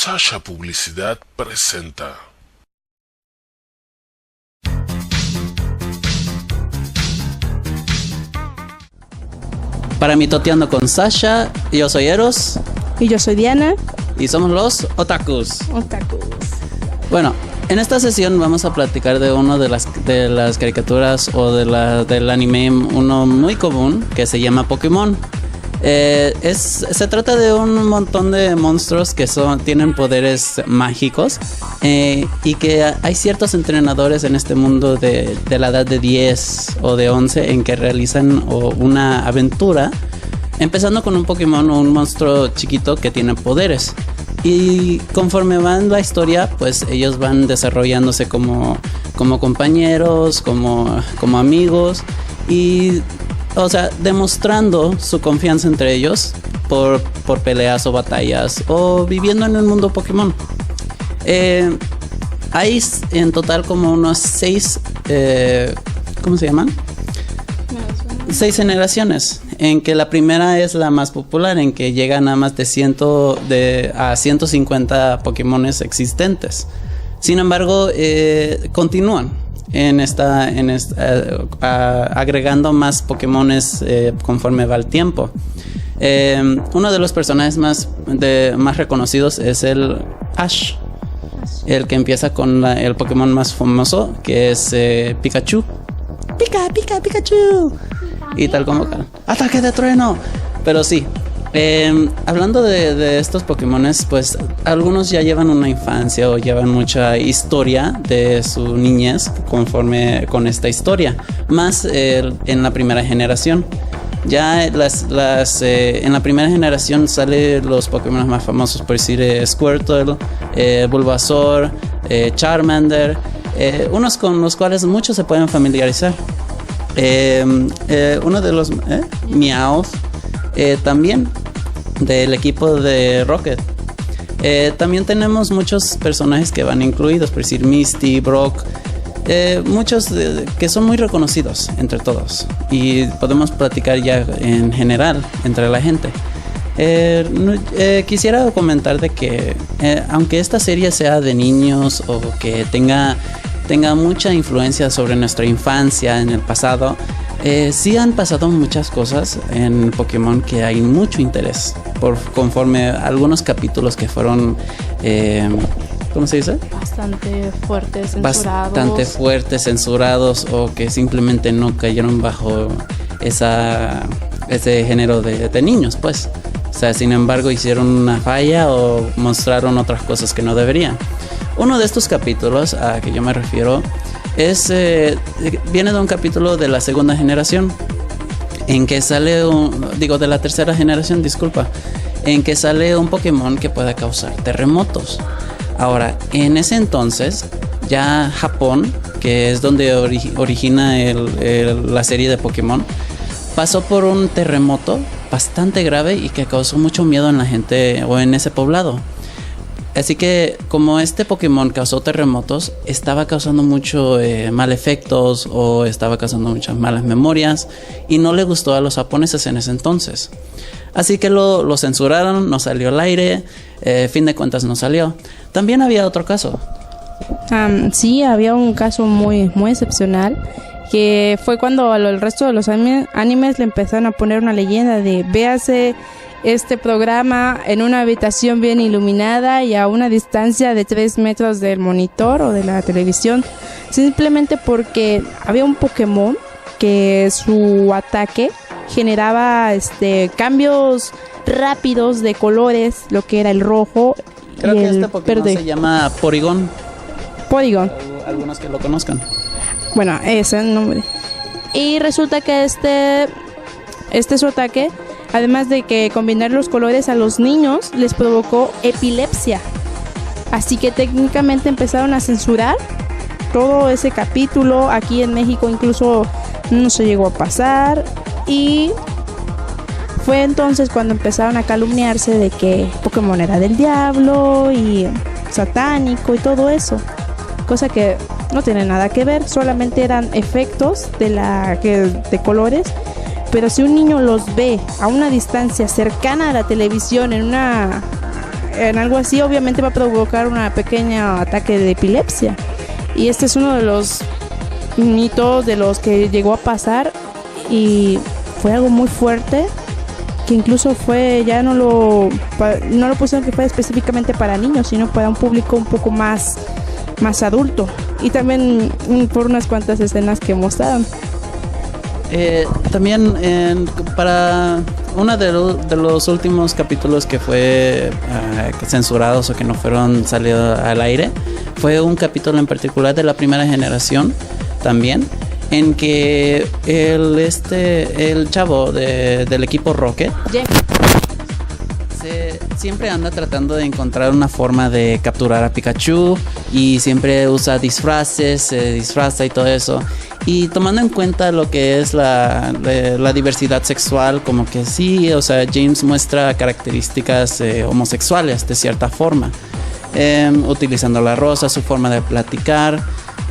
Sasha Publicidad presenta. Para Mitoteando con Sasha, yo soy Eros. Y yo soy Diana. Y somos los Otakus. Otakus. Bueno, en esta sesión vamos a platicar de una de las caricaturas o del anime, uno muy común, que se llama Pokémon. Se trata de un montón de monstruos que tienen poderes mágicos y que hay ciertos entrenadores en este mundo de la edad de 10 o de 11 en que realizan una aventura, empezando con un Pokémon o un monstruo chiquito que tiene poderes. Y conforme van la historia, pues ellos van desarrollándose como compañeros, como amigos y... O sea, demostrando su confianza entre ellos por peleas o batallas o viviendo en el mundo Pokémon. Hay en total como unos 6... ¿cómo se llaman? 6 generaciones. En que la primera es la más popular, en que llegan a más de 150 Pokémones existentes. Sin embargo, continúan agregando más Pokémones conforme va el tiempo. Uno de los personajes más reconocidos es el Ash, el que empieza con el Pokémon más famoso, que es Pikachu. Pikachu. Y tal como ¡ataque de trueno! Pero sí, hablando de estos Pokémones, pues algunos ya llevan una infancia o llevan mucha historia de su niñez conforme con esta historia, más en la primera generación. Ya en la primera generación salen los Pokémon más famosos, por decir Squirtle, Bulbasaur, Charmander, unos con los cuales muchos se pueden familiarizar. Uno de los Meowth, también del equipo de Rocket. También tenemos muchos personajes que van incluidos, por decir Misty, Brock, muchos que son muy reconocidos entre todos y podemos platicar ya en general entre la gente. Quisiera comentar de que aunque esta serie sea de niños o que tenga mucha influencia sobre nuestra infancia en el pasado, sí han pasado muchas cosas en Pokémon que hay mucho interés conforme algunos capítulos que fueron ¿cómo se dice? Bastante fuertes, censurados o que simplemente no cayeron bajo ese género de niños, pues. O sea, sin embargo hicieron una falla o mostraron otras cosas que no deberían. Uno de estos capítulos a que yo me refiero viene de un capítulo de la segunda generación, en que sale de la tercera generación, disculpa, en que sale un Pokémon que puede causar terremotos. Ahora, en ese entonces, ya Japón, que es donde origina la serie de Pokémon, pasó por un terremoto bastante grave y que causó mucho miedo en la gente o en ese poblado. Así que como este Pokémon causó terremotos, estaba causando mucho mal efectos o estaba causando muchas malas memorias y no le gustó a los japoneses en ese entonces. Así que lo censuraron, no salió al aire, fin de cuentas no salió. También había otro caso. Sí, había un caso muy, muy excepcional, que fue cuando al resto de los animes le empezaron a poner una leyenda de véase este programa en una habitación bien iluminada y a una distancia de 3 metros del monitor o de la televisión, simplemente porque había un Pokémon que su ataque generaba cambios rápidos de colores, lo que era el rojo. Creo y que el este Pokémon verde. se llama Porygon. Algunos que lo conozcan. Bueno, ese es el nombre. Y resulta que su ataque, además de que combinar los colores a los niños, les provocó epilepsia. Así que técnicamente empezaron a censurar todo ese capítulo. Aquí en México incluso no se llegó a pasar. Y fue entonces cuando empezaron a calumniarse de que Pokémon era del diablo y satánico y todo eso. Cosa que no tiene nada que ver, solamente eran efectos de colores. Pero si un niño los ve a una distancia cercana a la televisión en en algo así obviamente va a provocar una pequeña ataque de epilepsia. Y este es uno de los mitos de los que llegó a pasar y fue algo muy fuerte, que incluso fue, ya no lo pusieron que fue específicamente para niños, sino para un público un poco más adulto, y también por unas cuantas escenas que mostraron. También para uno de los últimos capítulos que fue censurados o que no fueron salidos al aire, fue un capítulo en particular de la primera generación también, en que el chavo del equipo Rocket siempre anda tratando de encontrar una forma de capturar a Pikachu, y siempre usa disfraces, se disfraza y todo eso. Y tomando en cuenta lo que es la diversidad sexual, como que sí, o sea, James muestra características homosexuales de cierta forma, utilizando la rosa, su forma de platicar,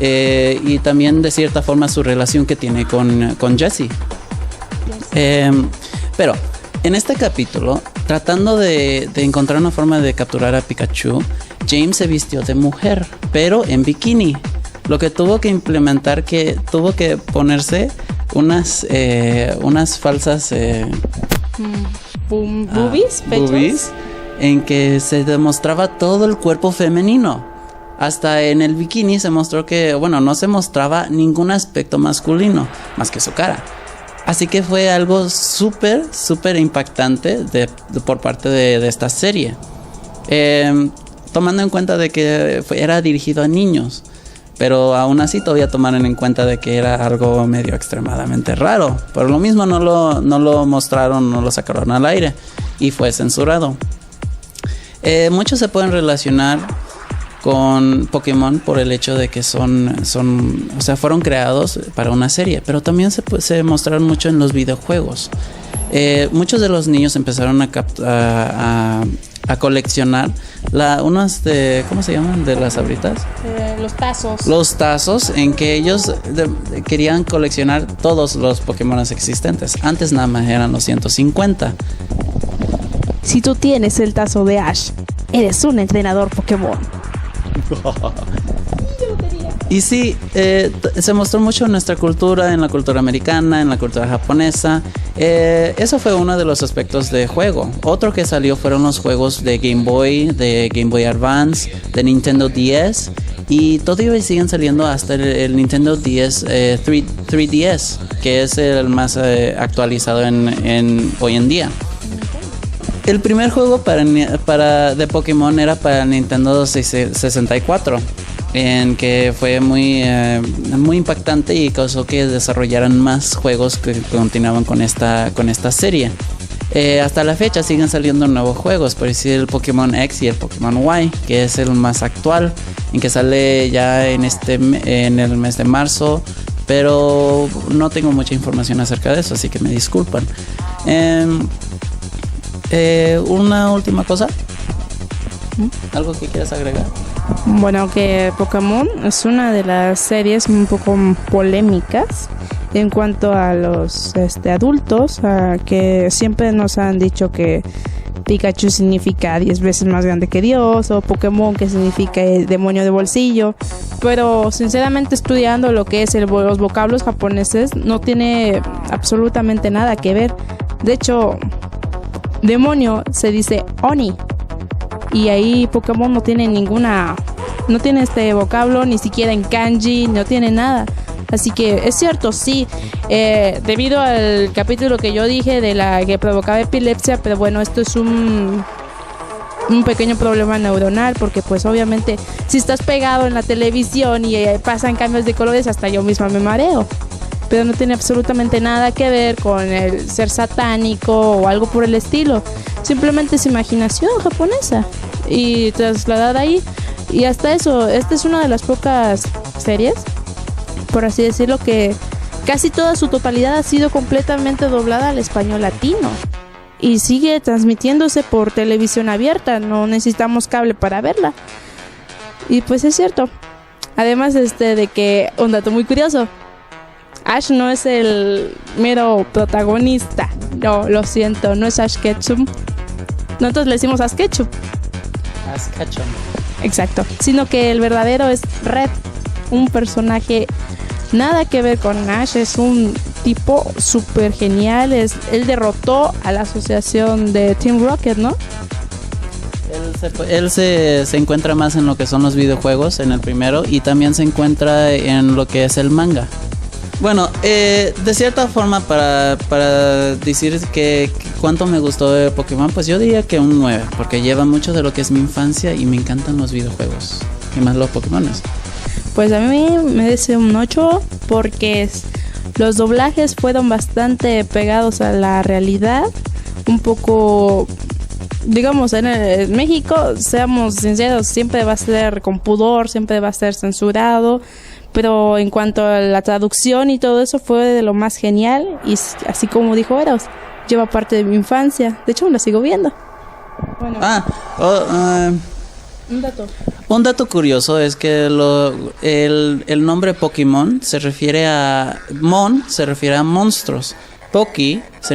y también de cierta forma su relación que tiene con Jessie. Pero en este capítulo, tratando de encontrar una forma de capturar a Pikachu, James se vistió de mujer, pero en bikini. Lo que tuvo que implementar, que tuvo que ponerse unas falsas boobies, en que se demostraba todo el cuerpo femenino. Hasta en el bikini se mostró que, bueno, no se mostraba ningún aspecto masculino, más que su cara. Así que fue algo súper impactante por parte de esta serie. Tomando en cuenta de que era dirigido a niños. Pero aún así todavía tomaron en cuenta de que era algo medio extremadamente raro. Por lo mismo no lo mostraron, no lo sacaron al aire. Y fue censurado. Muchos se pueden relacionar con Pokémon por el hecho de que fueron creados para una serie, pero también se mostraron mucho en los videojuegos. Muchos de los niños empezaron a coleccionar unas de, ¿cómo se llaman? De las abritas. Los tazos, en que ellos querían coleccionar todos los Pokémon existentes. Antes nada más eran los 150. Si tú tienes el tazo de Ash, eres un entrenador Pokémon. Y sí, se mostró mucho en nuestra cultura, en la cultura americana, en la cultura japonesa. Eso fue uno de los aspectos de juego. Otro que salió fueron los juegos de Game Boy Advance, de Nintendo DS. Y todavía siguen saliendo hasta el Nintendo DS 3DS, que es el más actualizado hoy en día. El primer juego de Pokémon era para Nintendo 64, en que fue muy impactante y causó que desarrollaran más juegos que continuaban con esta serie. Hasta la fecha siguen saliendo nuevos juegos, por decir el Pokémon X y el Pokémon Y, que es el más actual, en que sale ya en el mes de marzo, pero no tengo mucha información acerca de eso, así que me disculpan. Una última cosa. ¿Algo que quieras agregar? Bueno, que Pokémon es una de las series un poco polémicas en cuanto a los adultos, que siempre nos han dicho que Pikachu significa 10 veces más grande que Dios, o Pokémon que significa el demonio de bolsillo. Pero sinceramente, estudiando lo que es los vocablos japoneses, no tiene absolutamente nada que ver. De hecho, demonio se dice Oni, y ahí Pokémon no tiene este vocablo, ni siquiera en kanji, no tiene nada. Así que es cierto, sí, debido al capítulo que yo dije de la que provocaba epilepsia, pero bueno, esto es un pequeño problema neuronal, porque pues obviamente si estás pegado en la televisión y pasan cambios de colores, hasta yo misma me mareo. Pero no tiene absolutamente nada que ver con el ser satánico o algo por el estilo. Simplemente es imaginación japonesa y trasladada ahí. Y hasta eso, esta es una de las pocas series, por así decirlo, que casi toda su totalidad ha sido completamente doblada al español latino. Y sigue transmitiéndose por televisión abierta, no necesitamos cable para verla. Y pues es cierto. Además de que, un dato muy curioso, Ash no es el mero protagonista. No, lo siento, no es Ash Ketchum. Nosotros le decimos Ash Ketchum. Ash Ketchum. Exacto. Sino que el verdadero es Red, un personaje nada que ver con Ash, es un tipo súper genial. Él derrotó a la asociación de Team Rocket, ¿no? Él se encuentra más en lo que son los videojuegos en el primero y también se encuentra en lo que es el manga. Bueno, de cierta forma para decir que cuánto me gustó de Pokémon, pues yo diría que un 9, porque lleva mucho de lo que es mi infancia y me encantan los videojuegos y más los Pokémones. Pues a mí me dice un 8 porque los doblajes fueron bastante pegados a la realidad, un poco, digamos, en México, seamos sinceros, siempre va a ser con pudor, siempre va a ser censurado, pero en cuanto a la traducción y todo eso fue de lo más genial y así como dijo Eros, lleva parte de mi infancia, de hecho la sigo viendo. Bueno, Un dato curioso es que el nombre Pokémon se refiere a monstruos. Poki se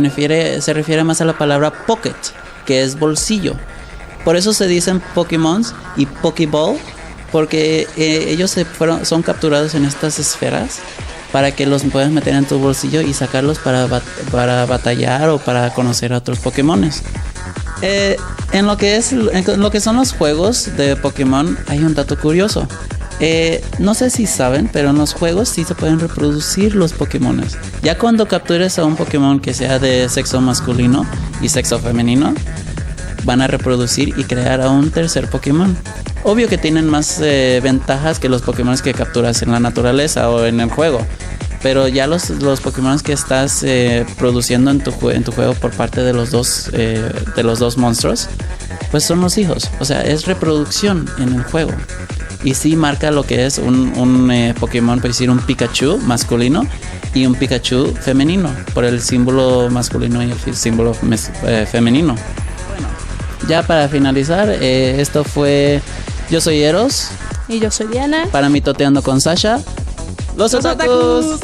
refiere más a la palabra pocket, que es bolsillo. Por eso se dicen Pokémons y Pokéball, porque ellos son capturados en estas esferas para que los puedas meter en tu bolsillo y sacarlos para batallar o para conocer a otros Pokémones. En lo que son los juegos de Pokémon hay un dato curioso. No sé si saben, pero en los juegos sí se pueden reproducir los Pokémones. Ya cuando captures a un Pokémon que sea de sexo masculino y sexo femenino, van a reproducir y crear a un tercer Pokémon. Obvio que tienen más ventajas que los Pokémon que capturas en la naturaleza o en el juego. Pero ya los Pokémon que estás produciendo en tu juego por parte de los dos monstruos, pues son los hijos. O sea, es reproducción en el juego. Y sí marca lo que es un Pokémon, por decir un Pikachu masculino y un Pikachu femenino, por el símbolo masculino y el símbolo femenino. Bueno, ya para finalizar, esto fue... Yo soy Eros. y yo soy Diana. Para Mitoteando con Sasha. ¡Los otakus!